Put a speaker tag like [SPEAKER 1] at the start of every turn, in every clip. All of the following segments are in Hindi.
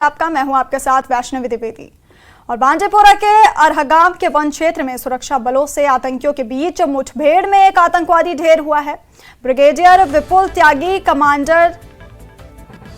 [SPEAKER 1] आपका मैं हूं आपके साथ वैष्णवी द्विवेदी। और बांजीपोरा के अरहगाम के वन क्षेत्र में सुरक्षा बलों से आतंकियों के बीच मुठभेड़ में एक आतंकवादी ढेर हुआ है। ब्रिगेडियर विपुल त्यागी कमांडर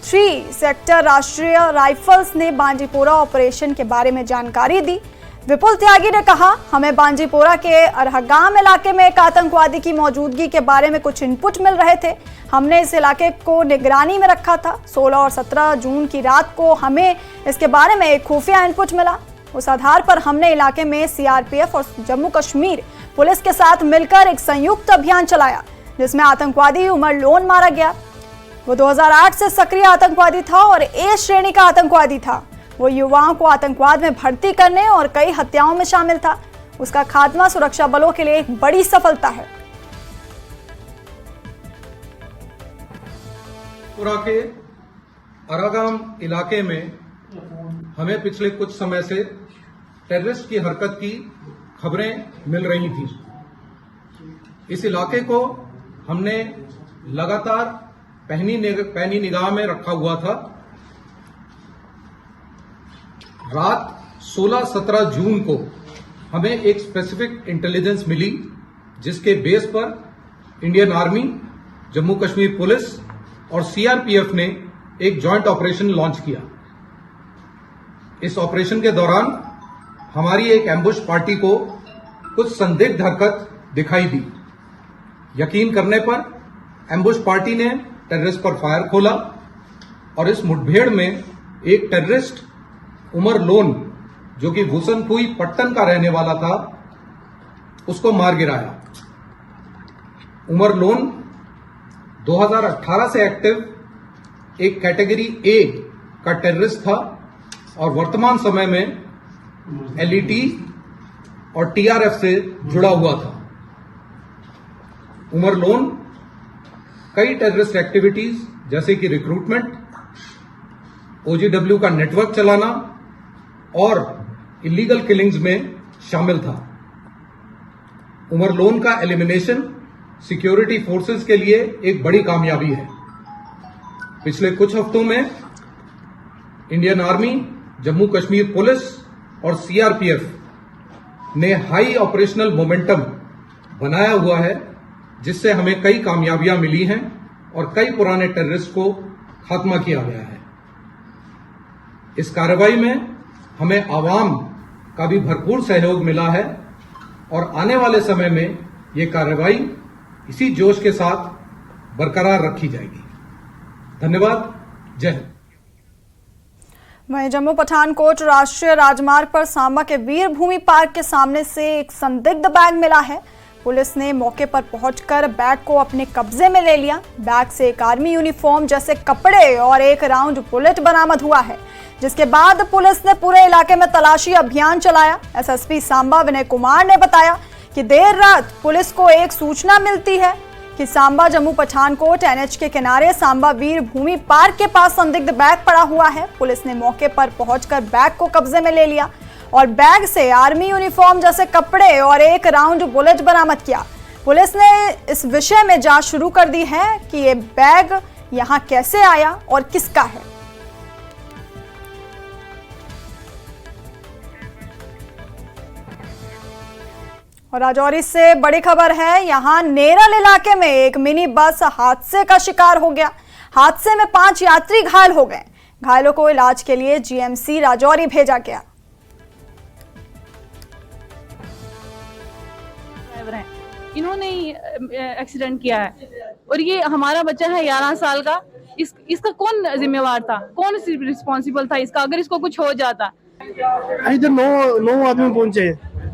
[SPEAKER 1] 3 सेक्टर राष्ट्रीय राइफल्स ने बांजीपोरा ऑपरेशन के बारे में जानकारी दी। विपुल त्यागी ने कहा, हमें बांजीपोरा के अरहगाम इलाके में एक आतंकवादी की मौजूदगी के बारे में कुछ इनपुट मिल रहे थे। हमने इस इलाके को निगरानी में रखा था। 16 और 17 जून की रात को हमें इसके बारे में एक खुफिया इनपुट मिला। उस आधार पर हमने इलाके में सीआरपीएफ और जम्मू कश्मीर पुलिस के साथ मिलकर एक संयुक्त अभियान चलाया, जिसमें आतंकवादी उमर लोन मारा गया। वो 2008 से सक्रिय आतंकवादी था और ए श्रेणी का आतंकवादी था। वो युवाओं को आतंकवाद में भर्ती करने और कई हत्याओं में शामिल था। उसका खात्मा सुरक्षा बलों के लिए एक बड़ी सफलता है।
[SPEAKER 2] पूरा के अरागाम इलाके में हमें पिछले कुछ समय से टेररिस्ट की हरकत की खबरें मिल रही थी। इस इलाके को हमने लगातार पैनी निगाह में रखा हुआ था। रात 16-17 जून को हमें एक स्पेसिफिक इंटेलिजेंस मिली, जिसके बेस पर Indian army, Jammu Kashmir police और सीआरपीएफ ने एक जॉइंट ऑपरेशन लॉन्च किया। इस ऑपरेशन के दौरान हमारी एक एम्बुश पार्टी को कुछ संदिग्ध हरकत दिखाई दी। यकीन करने पर एम्बुश पार्टी ने टेररिस्ट पर फायर खोला और इस मुठभेड़ में एक टेररिस्ट उमर लोन, जो कि भूसनपुई पट्टन का रहने वाला था, उसको मार गिराया। उमर लोन 2018 से एक्टिव एक कैटेगरी ए का टेररिस्ट था और वर्तमान समय में एलईटी और टीआरएफ से जुड़ा हुआ था। उमर लोन कई टेररिस्ट एक्टिविटीज जैसे कि रिक्रूटमेंट, ओजीडब्ल्यू का नेटवर्क चलाना और इलीगल किलिंग्स में शामिल था। उमर लोन का एलिमिनेशन सिक्योरिटी फोर्सेस के लिए एक बड़ी कामयाबी है। पिछले कुछ हफ्तों में Indian army, Jammu Kashmir police और सीआरपीएफ ने हाई ऑपरेशनल मोमेंटम बनाया हुआ है, जिससे हमें कई कामयाबियां मिली हैं और कई पुराने टेररिस्ट को खात्मा किया गया है। इस कार्रवाई में हमें आवाम का भी भरपूर सहयोग मिला है और आने वाले समय में ये कार्रवाई इसी जोश के साथ बरकरार रखी जाएगी। धन्यवाद। जय हिंद।
[SPEAKER 1] वहीं जम्मू पठानकोट राष्ट्रीय राजमार्ग पर सांबा के वीर भूमि पार्क के सामने से एक संदिग्ध बैग मिला है। पुलिस ने मौके पर पहुंचकर बैग को अपने कब्जे में ले लिया। बैग से एक आर्मी यूनिफॉर्म जैसे कपड़े और एक राउंड बुलेट बरामद हुआ है, जिसके बाद पुलिस ने पूरे इलाके में तलाशी अभियान चलाया। एसएसपी सांबा विनय कुमार ने बताया कि देर रात पुलिस को एक सूचना मिलती है कि सांबा जम्मू पठानकोट एनएच के किनारे सांबा वीर भूमि पार्क के पास संदिग्ध बैग पड़ा हुआ है। पुलिस ने मौके पर पहुंचकर बैग को कब्जे में ले लिया और बैग से आर्मी यूनिफॉर्म जैसे कपड़े और एक राउंड बुलेट बरामद किया। पुलिस ने इस विषय में जांच शुरू कर दी है कि ये बैग यहां कैसे आया और किसका है। और राजौरी से बड़ी खबर है। यहां नेरल इलाके में एक मिनी बस हादसे का शिकार हो गया। हादसे में 5 यात्री घायल हो गए। घायलों को इलाज के लिए जीएमसी राजौरी भेजा गया।
[SPEAKER 3] इन्होंने एक्सीडेंट किया है और ये हमारा बच्चा है 11 साल का। इसका कौन जिम्मेवार था, कौन रिस्पॉन्सिबल था इसका, अगर इसको कुछ हो जाता।
[SPEAKER 4] इधर 9 आदमी पहुंचे।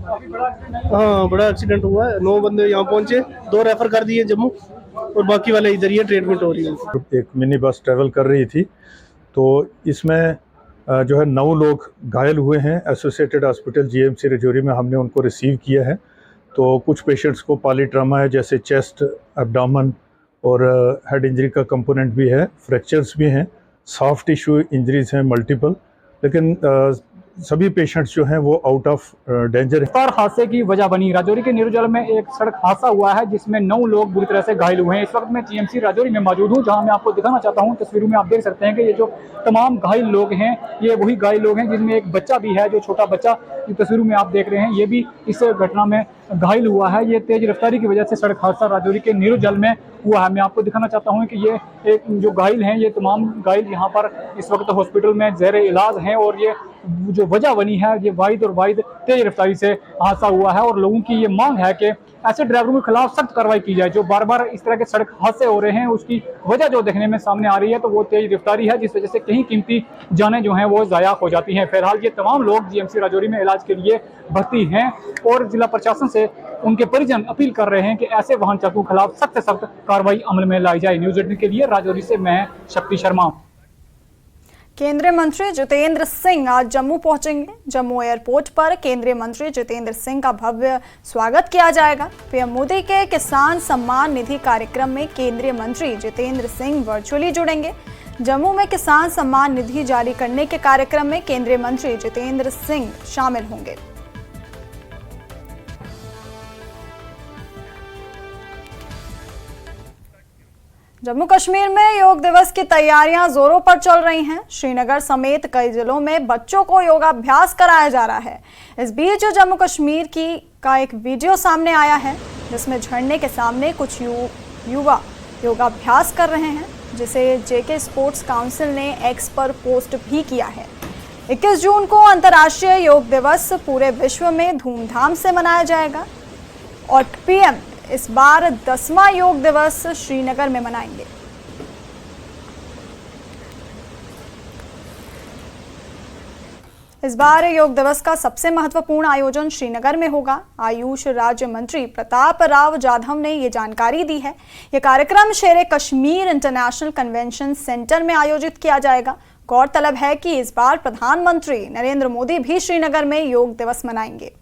[SPEAKER 4] हाँ, बड़ा एक्सीडेंट हुआ है। 9 बंदे यहाँ पहुंचे, 2 रेफर कर दिए जम्मू और बाकी वाले इधर ही ट्रीटमेंट हो रही है।
[SPEAKER 5] एक मिनी बस ट्रेवल कर रही थी, तो इसमें जो है 9 लोग घायल हुए हैं। एसोसिएटेड हॉस्पिटल जीएमसी राजौरी में हमने उनको रिसीव किया है। तो कुछ पेशेंट्स को पॉलीट्रामा है, जैसे चेस्ट, एब्डोमेन और हेड इंजरी का कंपोनेंट भी है, फ्रैक्चर्स भी हैं, सॉफ्ट टिश्यू इंजरीज हैं मल्टीपल। लेकिन सभी पेशेंट्स जो हैं वो आउट ऑफ डेंजर है।
[SPEAKER 6] और हादसे की वजह बनी राजौरी के नीरुजल में एक सड़क हादसा हुआ है जिसमें 9 लोग बुरी तरह से घायल हुए हैं। इस वक्त मैं जीएमसी राजौरी में मौजूद हूं, जहां मैं आपको दिखाना चाहता हूं। तस्वीरों में आप देख सकते हैं कि ये जो तमाम घायल लोग हैं ये वही घायल लोग हैं जिनमें एक बच्चा भी है, जो छोटा बच्चा तस्वीरों में आप देख रहे हैं ये भी इस घटना में घायल हुआ है। ये तेज रफ्तारी की वजह से सड़क हादसा राजौरी के नीरुजल में हुआ है। मैं आपको दिखाना चाहता हूं कि ये एक जो घायल हैं ये तमाम घायल यहाँ पर इस वक्त हॉस्पिटल में ज़ेरे इलाज हैं और ये जो वजह बनी है ये वाहिद और वाहिद तेज रफ्तारी से हादसा हुआ है। और लोगों की ये मांग है कि ऐसे ड्राइवरों के खिलाफ सख्त कार्रवाई की जाए जो बार बार इस तरह के सड़क हादसे हो रहे हैं। उसकी वजह जो देखने में सामने आ रही है तो वो तेज रफ्तारी है, जिस वजह से कहीं कीमती जानें जो हैं वो ज़ाया हो जाती हैं। फिलहाल ये तमाम लोग जीएमसी राजौरी में इलाज के लिए भर्ती हैं और जिला प्रशासन से उनके परिजन अपील कर रहे हैं कि ऐसे वाहन चालकों के खिलाफ सख्त से सख्त कार्रवाई अमल में लाई जाए। न्यूज़ 18 के लिए राजौरी से मैं शक्ति शर्मा।
[SPEAKER 1] केंद्रीय मंत्री जितेंद्र सिंह आज जम्मू पहुंचेंगे। जम्मू एयरपोर्ट पर केंद्रीय मंत्री जितेंद्र सिंह का भव्य स्वागत किया जाएगा। पीएम मोदी के किसान सम्मान निधि कार्यक्रम में केंद्रीय मंत्री जितेंद्र सिंह वर्चुअली जुड़ेंगे। जम्मू में किसान सम्मान निधि जारी करने के कार्यक्रम में केंद्रीय मंत्री जितेंद्र सिंह शामिल होंगे। जम्मू कश्मीर में योग दिवस की तैयारियां जोरों पर चल रही हैं। श्रीनगर समेत कई जिलों में बच्चों को योगाभ्यास कराया जा रहा है। इस बीच जम्मू कश्मीर का एक वीडियो सामने आया है जिसमें झरने के सामने कुछ युवा योगाभ्यास कर रहे हैं, जिसे जेके स्पोर्ट्स काउंसिल ने एक्स पर पोस्ट भी किया है। 21 जून को अंतर्राष्ट्रीय योग दिवस पूरे विश्व में धूमधाम से मनाया जाएगा और पीएम इस बार 10वां योग दिवस श्रीनगर में मनाएंगे। इस बार योग दिवस का सबसे महत्वपूर्ण आयोजन श्रीनगर में होगा। आयुष राज्य मंत्री प्रताप राव जाधव ने ये जानकारी दी है। यह कार्यक्रम शेरे कश्मीर इंटरनेशनल कन्वेंशन सेंटर में आयोजित किया जाएगा। गौरतलब है कि इस बार प्रधानमंत्री नरेंद्र मोदी भी श्रीनगर में योग दिवस मनाएंगे।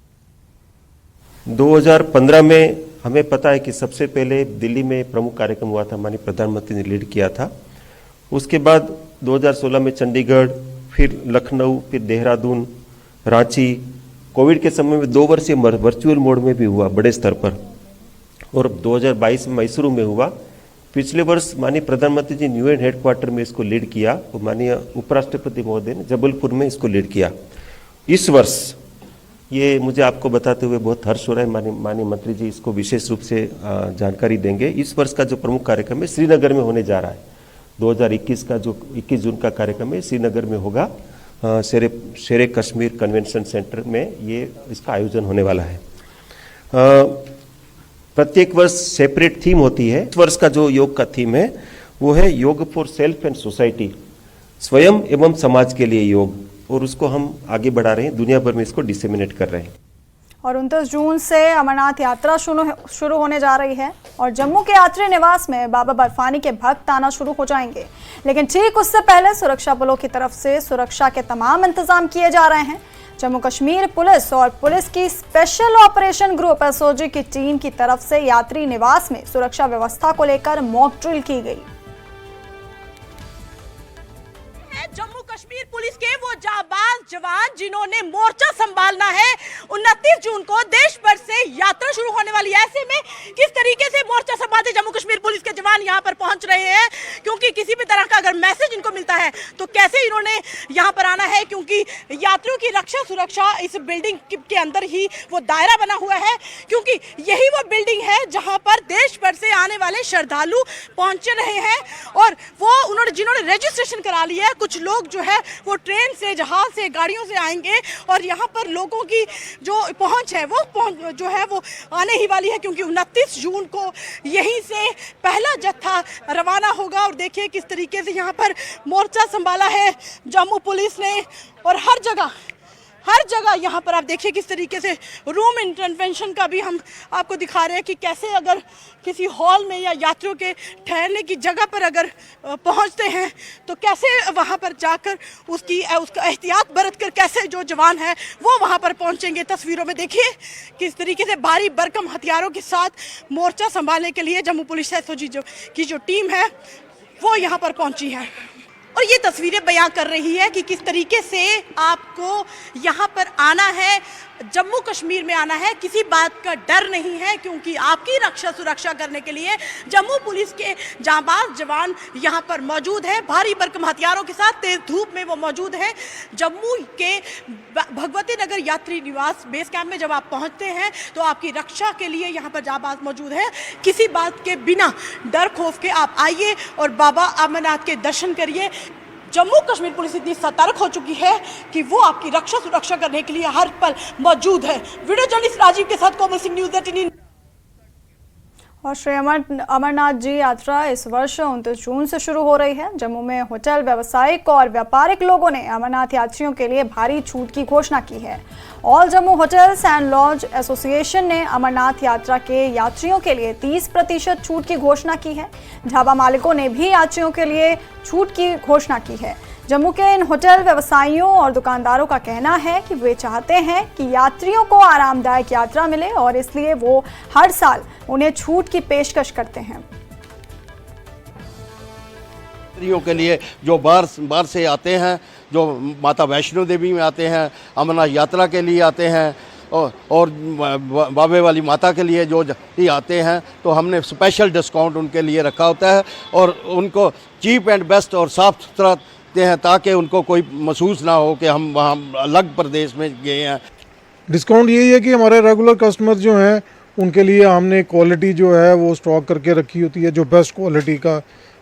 [SPEAKER 7] 2015 में हमें पता है कि सबसे पहले दिल्ली में प्रमुख कार्यक्रम हुआ था, माननीय प्रधानमंत्री ने लीड किया था। उसके बाद 2016 में चंडीगढ़, फिर लखनऊ, फिर देहरादून, रांची। कोविड के समय में 2 वर्षीय वर्चुअल मोड में भी हुआ बड़े स्तर पर, और 2022 में मैसूरू में हुआ। पिछले वर्ष माननीय प्रधानमंत्री जी न्यू हेडक्वार्टर में इसको लीड किया और माननीय उपराष्ट्रपति महोदय ने जबलपुर में इसको लीड किया। इस वर्ष ये मुझे आपको बताते हुए बहुत हर्ष हो रहा है, माननीय मंत्री जी इसको विशेष रूप से जानकारी देंगे। इस वर्ष का जो प्रमुख कार्यक्रम है श्रीनगर में होने जा रहा है। 2021 का जो 21 जून का कार्यक्रम है श्रीनगर में होगा। शेरे कश्मीर कन्वेंशन सेंटर में ये इसका आयोजन होने वाला है। प्रत्येक वर्ष सेपरेट थीम होती है। इस वर्ष का जो योग का थीम है वो है योग फॉर सेल्फ एंड सोसाइटी, स्वयं एवं समाज के लिए योग, और उसको हम आगे बढ़ा रहे हैं, दुनिया भर में इसको डिसेमिनेट कर रहे हैं।
[SPEAKER 1] और 29 जून से अमरनाथ यात्रा शुरू होने जा रही है और जम्मू के यात्री निवास में बाबा बर्फानी के भक्त आना शुरू हो जाएंगे। लेकिन ठीक उससे पहले सुरक्षा बलों की तरफ से सुरक्षा के तमाम इंतजाम किए जा रहे हैं। जम्मू कश्मीर पुलिस और पुलिस की स्पेशल ऑपरेशन ग्रुप एसओजी की टीम की तरफ से यात्री निवास में सुरक्षा व्यवस्था को लेकर मॉक ड्रिल की गई।
[SPEAKER 8] जम्मू कश्मीर पुलिस के वो जाबाज जवान जिन्होंने मोर्चा संभालना है। 29 जून को देश भर से यात्रा शुरू होने वाली है। ऐसे में किस तरीके से मोर्चा संभालते जम्मू कश्मीर पुलिस के जवान यहाँ पर पहुंच रहे हैं, क्योंकि किसी भी तरह का अगर मैसेज इनको मिलता है तो कैसे इन्होंने यहाँ पर आना है, क्योंकि यात्रियों की रक्षा सुरक्षा इस बिल्डिंग के अंदर ही वो दायरा बना हुआ है, क्योंकि यही वो बिल्डिंग है जहाँ पर देश भर से आने वाले श्रद्धालु पहुंच रहे हैं। और वो जिन्होंने रजिस्ट्रेशन करा लिया है, कुछ लोग जो है वो ट्रेन से, जहाज से, गाड़ियों से आएंगे और यहाँ पर लोगों की जो पहुंच है वो जो है वो आने ही वाली है, क्योंकि 29 जून को यहीं से पहला जत्था रवाना होगा। और देखिए किस तरीके से यहाँ पर मोर्चा संभाला है जम्मू पुलिस ने, और हर जगह यहाँ पर आप देखिए किस तरीके से रूम इंटरवेंशन का भी हम आपको दिखा रहे हैं कि कैसे अगर किसी हॉल में या यात्रियों के ठहरने की जगह पर अगर पहुँचते हैं तो कैसे वहाँ पर जाकर उसका एहतियात बरत कर कैसे जो जवान है वो वहाँ पर पहुँचेंगे। तस्वीरों में देखिए किस तरीके से भारी भरकम हथियारों के साथ मोर्चा संभालने के लिए जम्मू पुलिस एसओजी की जो टीम है वो यहाँ पर पहुँची है। और ये तस्वीरें बयां कर रही है कि किस तरीके से आपको यहाँ पर आना है, जम्मू कश्मीर में आना है, किसी बात का डर नहीं है, क्योंकि आपकी रक्षा सुरक्षा करने के लिए जम्मू पुलिस के जांबाज जवान यहाँ पर मौजूद है। भारी भरकम हथियारों के साथ तेज धूप में वो मौजूद है। जम्मू के भगवती नगर यात्री निवास बेस कैंप में जब आप पहुँचते हैं तो आपकी रक्षा के लिए यहाँ पर जांबाज मौजूद है। किसी बात के बिना डर खौफ के आप आइए और बाबा अमरनाथ के दर्शन करिए। जम्मू कश्मीर पुलिस इतनी सतर्क हो चुकी है कि वो आपकी रक्षा सुरक्षा करने के लिए हर पल मौजूद है। वीडियो जर्नलिस्ट राजीव के साथ कोमल सिंह, न्यूज़ 18।
[SPEAKER 1] और श्री अमरनाथ जी यात्रा इस वर्ष 29 जून से शुरू हो रही है। जम्मू में होटल व्यावसायिक और व्यापारिक लोगों ने अमरनाथ यात्रियों के लिए भारी छूट की घोषणा की है। All Jammu hotels and lodge association ने अमरनाथ यात्रा के यात्रियों के लिए 30% छूट की घोषणा की है। ढाबा मालिकों ने भी यात्रियों के लिए छूट की घोषणा की है। जम्मू के इन होटल व्यवसायियों और दुकानदारों का कहना है कि वे चाहते हैं कि यात्रियों को आरामदायक यात्रा मिले और इसलिए वो हर साल उन्हें छूट की पेशकश करते हैं।
[SPEAKER 9] यात्रियों के लिए जो बाहर से आते हैं, जो माता वैष्णो देवी में आते हैं, अमरनाथ यात्रा के लिए आते हैं और बाबे वाली माता के लिए जो ही आते हैं, तो हमने स्पेशल डिस्काउंट उनके लिए रखा होता है और उनको चीप एंड बेस्ट और साफ़ सुथरा हैं, ताकि उनको कोई महसूस ना हो कि हम वहाँ अलग प्रदेश में गए हैं।
[SPEAKER 10] डिस्काउंट यही है कि हमारे रेगुलर कस्टमर जो हैं उनके लिए हमने क्वालिटी जो है वो स्टॉक करके रखी होती है, जो बेस्ट क्वालिटी का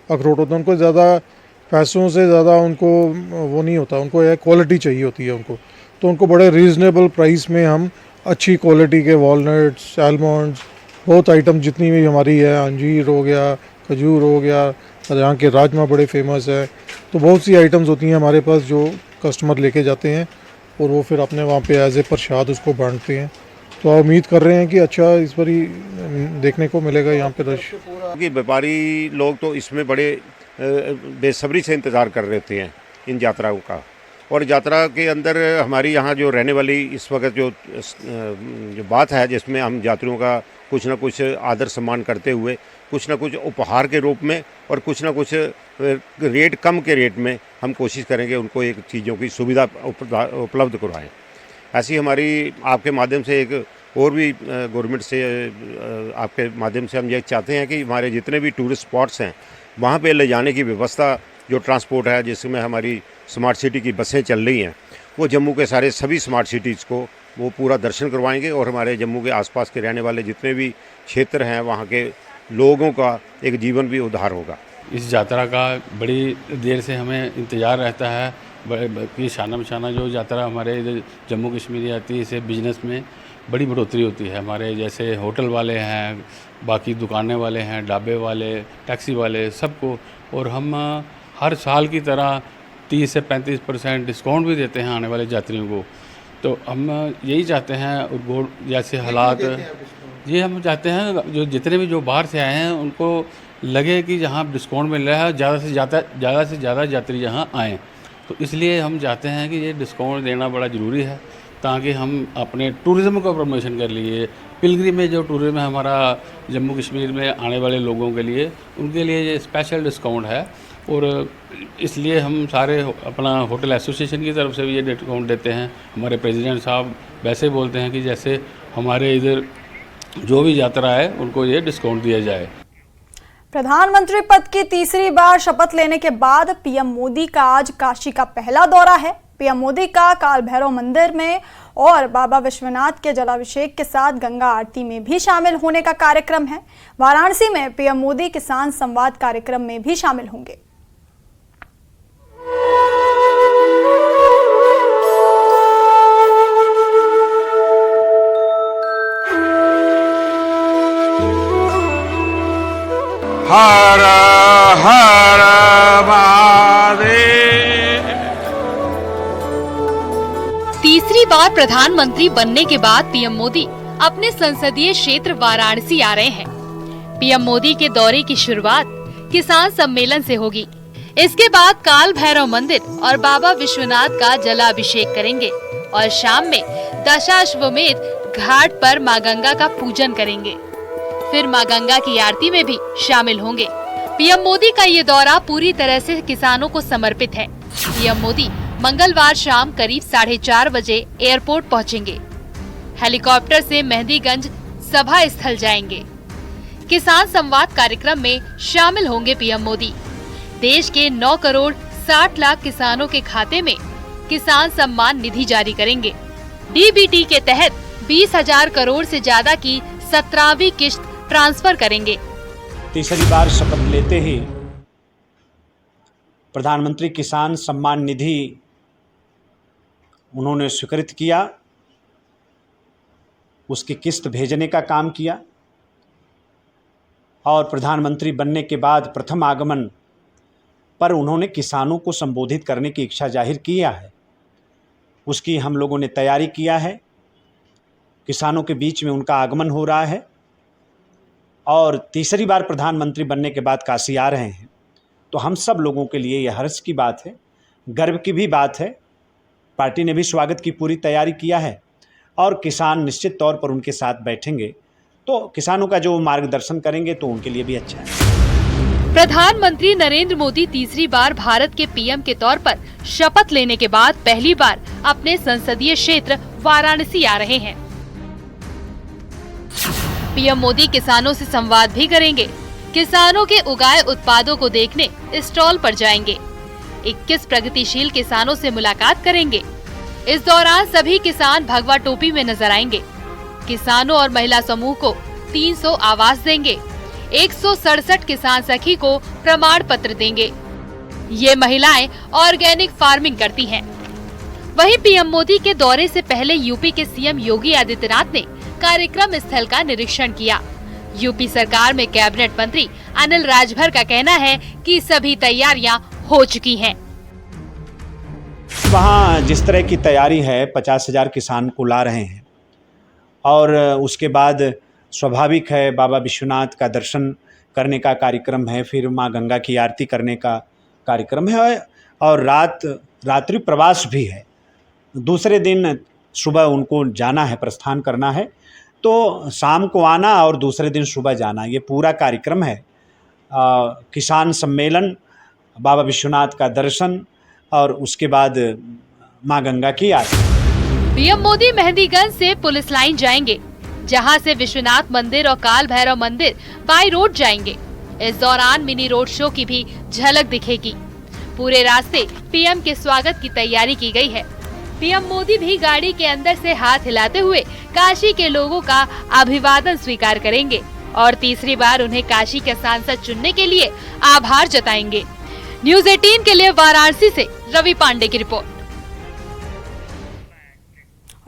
[SPEAKER 10] अखरोट होता है। उनको ज़्यादा पैसों से ज़्यादा उनको वो नहीं होता, उनको यह क्वालिटी चाहिए होती है उनको, तो उनको बड़े रीज़नेबल प्राइस में हम अच्छी क्वालिटी के वॉलनट्स, आलमंड्स, बहुत आइटम जितनी भी हमारी है, अंजीर हो गया, खजूर हो गया, यहाँ के राजमा बड़े फेमस है, तो बहुत सी आइटम्स होती हैं हमारे पास जो कस्टमर लेके जाते हैं और वो फिर अपने वहाँ पे एज ए प्रसाद उसको बांटते हैं। तो आप उम्मीद कर रहे हैं कि अच्छा इस बार ही देखने को मिलेगा यहाँ पे रश।
[SPEAKER 11] कि व्यापारी लोग तो इसमें बड़े बेसब्री से इंतज़ार कर रहे थे इन यात्राओं का, और यात्रा के अंदर हमारी यहाँ जो रहने वाली इस वक्त जो बात है, जिसमें हम यात्रियों का कुछ ना कुछ आदर सम्मान करते हुए कुछ ना कुछ उपहार के रूप में और कुछ ना कुछ रेट कम के रेट में हम कोशिश करेंगे उनको एक चीज़ों की सुविधा उपलब्ध करवाएं। ऐसी हमारी आपके माध्यम से एक और भी गवर्नमेंट से आपके माध्यम से हम ये चाहते हैं कि हमारे जितने भी टूरिस्ट स्पॉट्स हैं वहाँ पे ले जाने की व्यवस्था, जो ट्रांसपोर्ट है जिसमें हमारी स्मार्ट सिटी की बसें चल रही हैं, वो जम्मू के सारे सभी स्मार्ट सिटीज़ को वो पूरा दर्शन करवाएंगे और हमारे जम्मू के आसपास के रहने वाले जितने भी क्षेत्र हैं वहाँ के लोगों का एक जीवन भी उद्धार होगा।
[SPEAKER 12] इस यात्रा का बड़ी देर से हमें इंतज़ार रहता है कि शाना बशाना जो यात्रा हमारे इधर जम्मू कश्मीर आती है, इससे बिजनेस में बड़ी बढ़ोतरी होती है। हमारे जैसे होटल वाले हैं, बाकी दुकानें वाले हैं, ढाबे वाले, टैक्सी वाले, सबको, और हम हर साल की तरह 30 से 35% डिस्काउंट भी देते हैं आने वाले यात्रियों को। तो हम यही चाहते हैं, और जैसे हालात ये हम चाहते हैं जो जितने भी जो बाहर से आए हैं उनको लगे कि यहाँ डिस्काउंट मिल रहा है, ज़्यादा से ज़्यादा यात्री यहाँ आएँ। तो इसलिए हम चाहते हैं कि ये डिस्काउंट देना बड़ा ज़रूरी है, ताकि हम अपने टूरिज़्म का प्रमोशन कर लिए। पिलग्रिमेज जो टूरिज़्म है हमारा जम्मू कश्मीर में आने वाले लोगों के लिए, उनके लिए ये स्पेशल डिस्काउंट है, और इसलिए हम सारे अपना होटल एसोसिएशन की तरफ से भी ये डिस्काउंट देते हैं। हमारे प्रेसिडेंट साहब वैसे बोलते हैं कि जैसे हमारे इधर जो भी यात्रा है उनको ये डिस्काउंट दिया जाए।
[SPEAKER 1] प्रधानमंत्री पद की तीसरी बार शपथ लेने के बाद पीएम मोदी का आज काशी का पहला दौरा है। पीएम मोदी का काल भैरव मंदिर में और बाबा विश्वनाथ के जलाभिषेक के साथ गंगा आरती में भी शामिल होने का कार्यक्रम है। वाराणसी में पीएम मोदी किसान संवाद कार्यक्रम में भी शामिल होंगे।
[SPEAKER 13] हर हर महादेव।
[SPEAKER 14] तीसरी बार प्रधानमंत्री बनने के बाद पीएम मोदी अपने संसदीय क्षेत्र वाराणसी आ रहे हैं। पीएम मोदी के दौरे की शुरुआत किसान सम्मेलन से होगी। इसके बाद काल भैरव मंदिर और बाबा विश्वनाथ का जलाभिषेक करेंगे और शाम में दशाश्वमेध घाट पर मां गंगा का पूजन करेंगे। फिर मां गंगा की आरती में भी शामिल होंगे। पीएम मोदी का ये दौरा पूरी तरह से किसानों को समर्पित है। पीएम मोदी मंगलवार शाम करीब 4:30 बजे एयरपोर्ट पहुंचेंगे। हेलीकॉप्टर से मेहंदीगंज सभा स्थल जाएंगे। किसान संवाद कार्यक्रम में शामिल होंगे पीएम मोदी। देश के 9 करोड़ 60 लाख किसानों के खाते में किसान सम्मान निधि जारी करेंगे। डीबीटी के तहत 20,000 करोड़ से ज्यादा की 17वीं किश्त ट्रांसफर करेंगे।
[SPEAKER 15] तीसरी बार शपथ लेते ही प्रधानमंत्री किसान सम्मान निधि उन्होंने स्वीकृत किया, उसकी किस्त भेजने का काम किया और प्रधानमंत्री बनने के बाद प्रथम आगमन पर उन्होंने किसानों को संबोधित करने की इच्छा जाहिर किया है। उसकी हम लोगों ने तैयारी किया है। किसानों के बीच में उनका आगमन हो रहा है और तीसरी बार प्रधानमंत्री बनने के बाद काशी आ रहे हैं, तो हम सब लोगों के लिए यह हर्ष की बात है, गर्व की भी बात है। पार्टी ने भी स्वागत की पूरी तैयारी किया है और किसान निश्चित तौर पर उनके साथ बैठेंगे, तो किसानों का जो मार्गदर्शन करेंगे तो उनके लिए भी अच्छा है।
[SPEAKER 14] प्रधानमंत्री नरेंद्र मोदी तीसरी बार भारत के पीएम के तौर पर शपथ लेने के बाद पहली बार अपने संसदीय क्षेत्र वाराणसी आ रहे हैं। पीएम मोदी किसानों से संवाद भी करेंगे। किसानों के उगाए उत्पादों को देखने स्टॉल पर जाएंगे। 21 प्रगतिशील किसानों से मुलाकात करेंगे। इस दौरान सभी किसान भगवा टोपी में नजर आएंगे। किसानों और महिला समूह को 300 आवास देंगे। 167 किसान सखी को प्रमाण पत्र देंगे। ये महिलाएं ऑर्गेनिक फार्मिंग करती हैं। वहीं पीएम मोदी के दौरे से पहले यूपी के सीएम योगी आदित्यनाथ ने कार्यक्रम स्थल का निरीक्षण किया। यूपी सरकार में कैबिनेट मंत्री अनिल राजभर का कहना है कि सभी तैयारियां हो चुकी हैं।
[SPEAKER 15] वहाँ जिस तरह की तैयारी है, 50,000 किसान को ला रहे हैं और उसके बाद स्वाभाविक है बाबा विश्वनाथ का दर्शन करने का कार्यक्रम है, फिर माँ गंगा की आरती करने का कार्यक्रम है और रात्रि प्रवास भी है। दूसरे दिन सुबह उनको जाना है, प्रस्थान करना है, तो शाम को आना और दूसरे दिन सुबह जाना, ये पूरा कार्यक्रम है। किसान सम्मेलन, बाबा विश्वनाथ का दर्शन और उसके बाद माँ गंगा की आरती।
[SPEAKER 14] पीएम मोदी मेहंदीगंज से पुलिस लाइन जाएंगे, जहां से विश्वनाथ मंदिर और काल भैरव मंदिर बाई रोड जाएंगे। इस दौरान मिनी रोड शो की भी झलक दिखेगी। पूरे रास्ते पीएम के स्वागत की तैयारी की गई है। पीएम मोदी भी गाड़ी के अंदर से हाथ हिलाते हुए काशी के लोगों का अभिवादन स्वीकार करेंगे और तीसरी बार उन्हें काशी के सांसद चुनने के लिए आभार जताएंगे। न्यूज़ 18 के लिए वाराणसी से रवि पांडे की रिपोर्ट।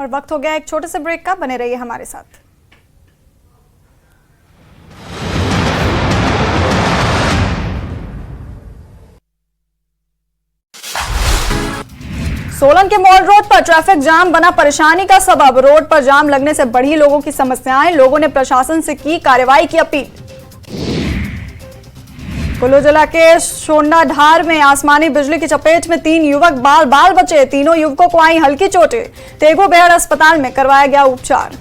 [SPEAKER 1] और वक्त हो गया एक छोटे से ब्रेक का, बने रहिए हमारे साथ। सोलन के मॉल रोड पर ट्रैफिक जाम बना परेशानी का सबब। रोड पर जाम लगने से बढ़ी लोगों की समस्याएं। लोगों ने प्रशासन से की कार्रवाई की अपील। कुल्लू जिला के शोंडाढार में आसमानी बिजली की चपेट में 3 युवक बाल बचे। तीनों युवकों को आई हल्की चोटें। तेगो बेहड़ अस्पताल में करवाया गया उपचार।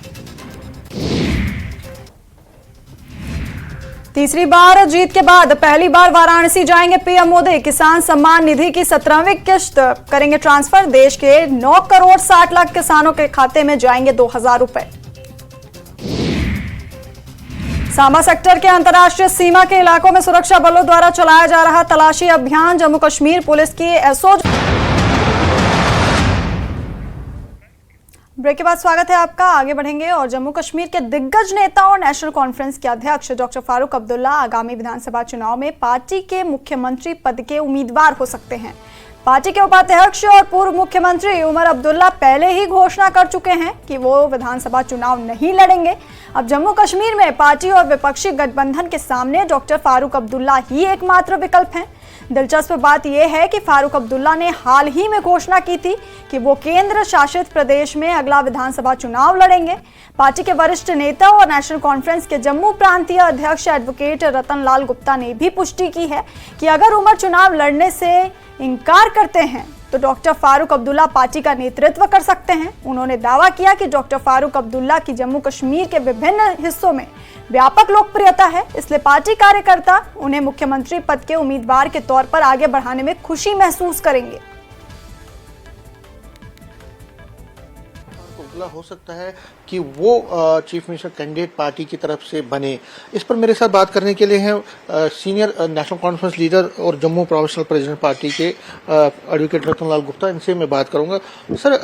[SPEAKER 1] तीसरी बार जीत के बाद पहली बार वाराणसी जाएंगे पीएम मोदी। किसान सम्मान निधि की 17वीं किश्त करेंगे ट्रांसफर। देश के 9 करोड़ 60 लाख किसानों के खाते में जाएंगे 2,000 रुपए। सांबा सेक्टर के अंतर्राष्ट्रीय सीमा के इलाकों में सुरक्षा बलों द्वारा चलाया जा रहा तलाशी अभियान। जम्मू कश्मीर पुलिस की एसओजी। ब्रेक के बाद स्वागत है आपका। आगे बढ़ेंगे और जम्मू कश्मीर के दिग्गज नेता और नेशनल कॉन्फ्रेंस के अध्यक्ष डॉक्टर फारूक अब्दुल्ला आगामी विधानसभा चुनाव में पार्टी के मुख्यमंत्री पद के उम्मीदवार हो सकते हैं। पार्टी के उपाध्यक्ष और पूर्व मुख्यमंत्री उमर अब्दुल्ला पहले ही घोषणा कर चुके हैं कि वो विधानसभा चुनाव नहीं लड़ेंगे। अब जम्मू कश्मीर में पार्टी और विपक्षी गठबंधन के सामने डॉक्टर फारूक अब्दुल्ला ही एकमात्र विकल्प हैं। दिलचस्प बात यह है कि फारूक अब्दुल्ला ने हाल ही में घोषणा की थी कि वो केंद्र शासित प्रदेश में अगला विधानसभा चुनाव लड़ेंगे। पार्टी के वरिष्ठ नेता और नेशनल कॉन्फ्रेंस के जम्मू प्रांतीय अध्यक्ष एडवोकेट रतन लाल गुप्ता ने भी पुष्टि की है कि अगर उमर चुनाव लड़ने से इनकार करते हैं तो डॉक्टर फारूक अब्दुल्ला पार्टी का नेतृत्व कर सकते हैं। उन्होंने दावा किया कि डॉक्टर फारूक अब्दुल्ला की जम्मू कश्मीर के विभिन्न हिस्सों में व्यापक लोकप्रियता है, इसलिए पार्टी कार्यकर्ता उन्हें मुख्यमंत्री पद के उम्मीदवार के तौर पर आगे बढ़ाने में खुशी महसूस करेंगे।
[SPEAKER 16] हो सकता है कि वो चीफ मिनिस्टर कैंडिडेट पार्टी की तरफ से बने। इस पर मेरे साथ बात करने के लिए हैं सीनियर नेशनल कॉन्फ्रेंस लीडर और जम्मू प्रोविंशियल प्रेसिडेंट पार्टी के एडवोकेट रतनलाल गुप्ता। इनसे मैं बात करूंगा। सर,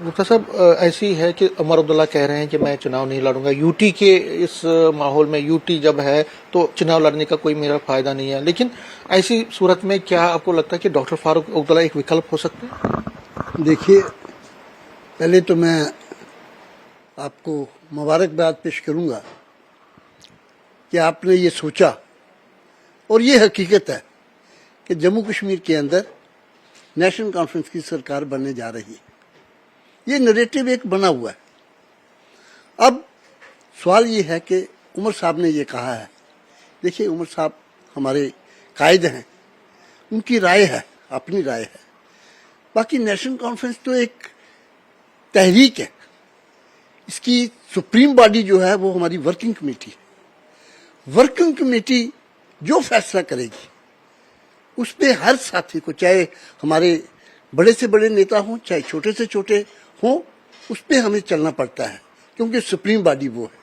[SPEAKER 16] गुप्ता साहब, ऐसी है कि उमर अब्दुल्ला कह रहे हैं कि मैं चुनाव नहीं लड़ूंगा। यूटी के इस माहौल में, यूटी जब है तो चुनाव लड़ने का कोई मेरा फायदा नहीं है, लेकिन ऐसी सूरत में क्या आपको लगता है कि डॉक्टर फारूक अब्दुल्ला एक विकल्प हो सकते हैं?
[SPEAKER 17] देखिए, पहले तो मैं आपको मुबारकबाद पेश करूंगा कि आपने ये सोचा, और ये हकीकत है कि जम्मू कश्मीर के अंदर नेशनल कॉन्फ्रेंस की सरकार बनने जा रही है। ये नैरेटिव एक बना हुआ है। अब सवाल ये है कि उमर साहब ने ये कहा है। देखिए, उमर साहब हमारे कायद हैं, उनकी राय है, अपनी राय है। बाकी नेशनल कॉन्फ्रेंस तो एक तहरीक है, इसकी सुप्रीम बॉडी जो है वो हमारी वर्किंग कमेटी है। वर्किंग कमेटी जो फैसला करेगी उस पे हर साथी को, चाहे हमारे बड़े से बड़े नेता हों चाहे छोटे से छोटे हों, उस पे हमें चलना पड़ता है, क्योंकि सुप्रीम बॉडी वो है।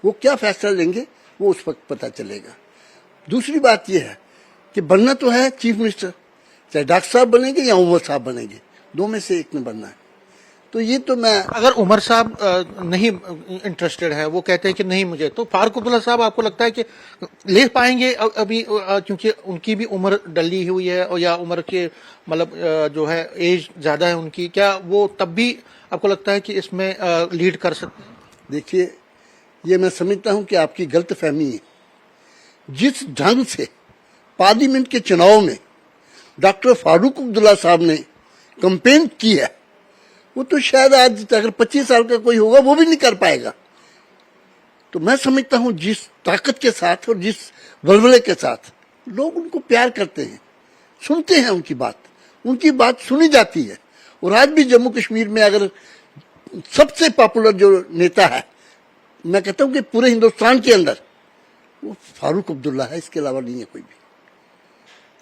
[SPEAKER 17] वो क्या फैसला लेंगे वो उस वक्त पता चलेगा। दूसरी बात यह है कि बनना तो है चीफ मिनिस्टर, चाहे डॉक्टर साहब बनेंगे या उमर साहब बनेंगे, दो में से एक ने बनना है। तो ये तो मैं,
[SPEAKER 16] अगर उमर साहब नहीं इंटरेस्टेड है, वो कहते हैं कि नहीं मुझे, तो फारूक अब्दुल्ला साहब आपको लगता है कि ले पाएंगे अभी, क्योंकि उनकी भी उम्र डली हुई है और या उम्र के मतलब जो है एज ज्यादा है उनकी, क्या वो तब भी आपको लगता है कि इसमें लीड कर सकते हैं?
[SPEAKER 17] देखिए, ये मैं समझता हूं कि आपकी गलत फहमी है। जिस ढंग से पार्लियामेंट के चुनाव में डॉक्टर फारूक अब्दुल्ला साहब ने कंपेन की है, वो तो शायद आज अगर 25 साल का कोई होगा वो भी नहीं कर पाएगा। तो मैं समझता हूं जिस ताकत के साथ और जिस वलवले के साथ लोग उनको प्यार करते हैं, सुनते हैं, उनकी बात सुनी जाती है। और आज भी जम्मू कश्मीर में अगर सबसे पॉपुलर जो नेता है, मैं कहता हूं कि पूरे हिंदुस्तान के अंदर, वो फारूक अब्दुल्ला है, इसके अलावा नहीं है कोई भी।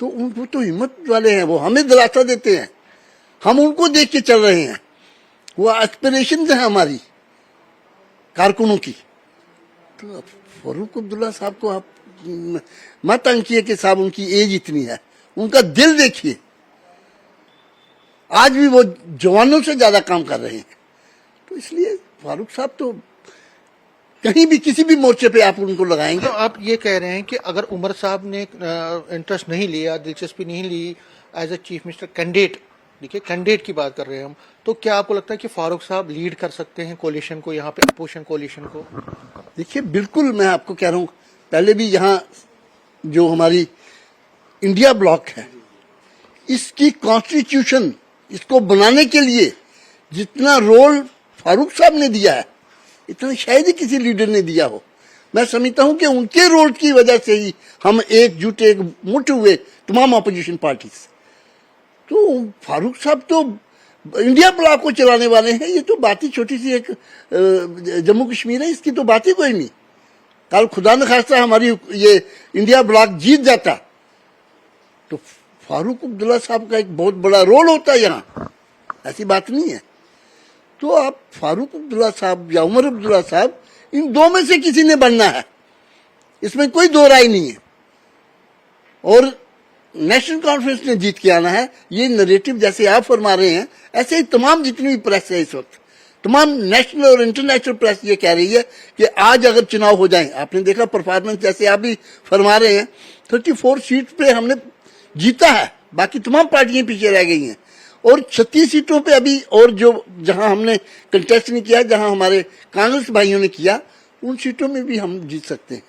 [SPEAKER 17] तो वो तो हिम्मत वाले हैं, वो हमें दिलासा देते हैं, हम उनको देख के चल रहे हैं। वो एस्पिरेशन है हमारी कारकुनों की। तो फारूक अब्दुल्ला साहब को आप मत आंकिए कि साहब उनकी एज इतनी है, उनका दिल देखिए। आज भी वो जवानों से ज्यादा काम कर रहे हैं। तो इसलिए फारूक साहब तो कहीं भी किसी भी मोर्चे पे आप उनको लगाएंगे।
[SPEAKER 16] तो आप ये कह रहे हैं कि अगर उमर साहब ने इंटरेस्ट नहीं लिया, दिलचस्पी नहीं ली as a chief minister candidate, देखिए कैंडिडेट की बात कर रहे हैं हम, तो क्या आपको लगता है कि फारूक साहब लीड कर सकते हैं कोalition को, यहाँ पे अपोजिशन कोalition को?
[SPEAKER 17] देखिए, बिल्कुल मैं आपको कह रहा हूँ, पहले भी यहाँ जो हमारी इंडिया ब्लॉक है, इसकी कॉन्स्टिट्यूशन, इसको बनाने के लिए जितना रोल फारूक साहब ने दिया है, इतना शायद ही किसी लीडर ने दिया हो। मैं समझता हूं कि उनके रोल की वजह से ही हम एकजुट, एक मुठ हुए तमाम अपोजिशन पार्टीज। तो फारूक साहब तो इंडिया ब्लॉक को चलाने वाले हैं। ये तो बात ही छोटी सी एक जम्मू कश्मीर है, इसकी तो बात ही कोई नहीं। कल खुदा न खास्ता हमारी ये इंडिया ब्लॉक जीत जाता तो फारूक अब्दुल्ला साहब का एक बहुत बड़ा रोल होता है यहाँ, ऐसी बात नहीं है। तो आप फारूक अब्दुल्ला साहब या उमर अब्दुल्ला साहब, इन दो में से किसी ने बनना है, इसमें कोई दो राय नहीं है। और नेशनल कॉन्फ्रेंस ने जीत के आना है। ये नैरेटिव जैसे आप फरमा रहे हैं, ऐसे ही तमाम जितनी भी प्रेस है इस वक्त, तमाम नेशनल और इंटरनेशनल प्रेस ये कह रही है कि आज अगर चुनाव हो जाए, आपने देखा परफॉर्मेंस जैसे आप भी फरमा रहे हैं, 34 सीट पे हमने जीता है, बाकी तमाम पार्टियां पीछे रह गई हैं। और 36 सीटों पे अभी, और जो जहां हमने कंटेस्ट नहीं किया, जहां हमारे कांग्रेस भाइयों ने किया, उन सीटों में भी हम जीत सकते हैं।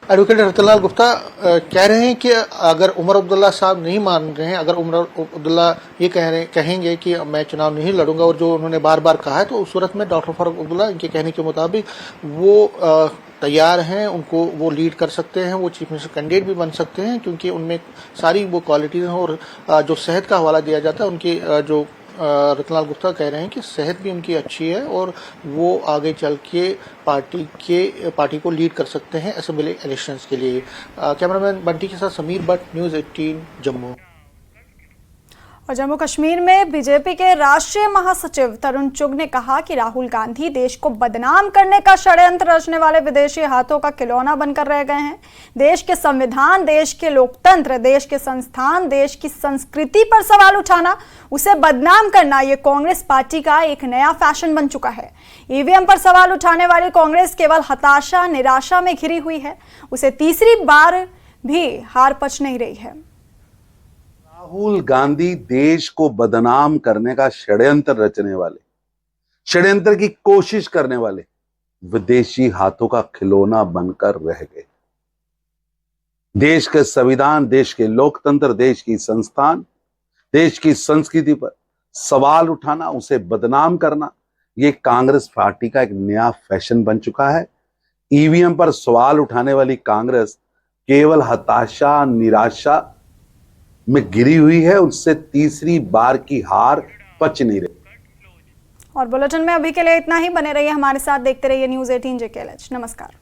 [SPEAKER 16] एडवोकेट रतनलाल गुप्ता कह रहे हैं कि अगर उमर अब्दुल्ला साहब नहीं मान रहे हैं, अगर उमर अब्दुल्ला ये कहेंगे कि मैं चुनाव नहीं लड़ूंगा, और जो उन्होंने बार बार कहा है, तो उस सूरत में डॉक्टर फारूक अब्दुल्ला इनके कहने के मुताबिक वो तैयार हैं, उनको वो लीड कर सकते हैं, वो चीफ मिनिस्टर कैंडिडेट भी बन सकते हैं, क्योंकि उनमें सारी वो क्वालिटीज हैं। और जो सेहत का हवाला दिया जाता है, उनकी जो रतनलाल गुप्ता कह रहे हैं कि सेहत भी उनकी अच्छी है और वो आगे चल के पार्टी को लीड कर सकते हैं असेंबली इलेक्शंस के लिए। कैमरामैन बंटी के साथ समीर भट्ट, न्यूज़ 18 जम्मू।
[SPEAKER 1] और जम्मू कश्मीर में बीजेपी के राष्ट्रीय महासचिव तरुण चुग ने कहा कि राहुल गांधी देश को बदनाम करने का षड्यंत्र रचने वाले विदेशी हाथों का खिलौना बनकर रह गए हैं। देश के संविधान, देश के लोकतंत्र, देश के संस्थान, देश की संस्कृति पर सवाल उठाना, उसे बदनाम करना, ये कांग्रेस पार्टी का एक नया फैशन बन चुका है। ईवीएम पर सवाल उठाने वाली कांग्रेस केवल हताशा, निराशा में घिरी हुई है। उसे तीसरी बार भी हार पच नहीं रही है।
[SPEAKER 18] राहुल गांधी देश को बदनाम करने का षड्यंत्र रचने वाले, षड्यंत्र की कोशिश करने वाले विदेशी हाथों का खिलौना बनकर रह गए। देश के संविधान, देश के लोकतंत्र, देश की संस्थान, देश की संस्कृति पर सवाल उठाना, उसे बदनाम करना, ये कांग्रेस पार्टी का एक नया फैशन बन चुका है। ईवीएम पर सवाल उठाने वाली कांग्रेस केवल हताशा, निराशा में गिरी हुई है। उससे तीसरी बार की हार पच नहीं रही।
[SPEAKER 1] और बुलेटिन में अभी के लिए इतना ही। बने रहिए हमारे साथ, देखते रहिए न्यूज़ 18 JKLH। नमस्कार।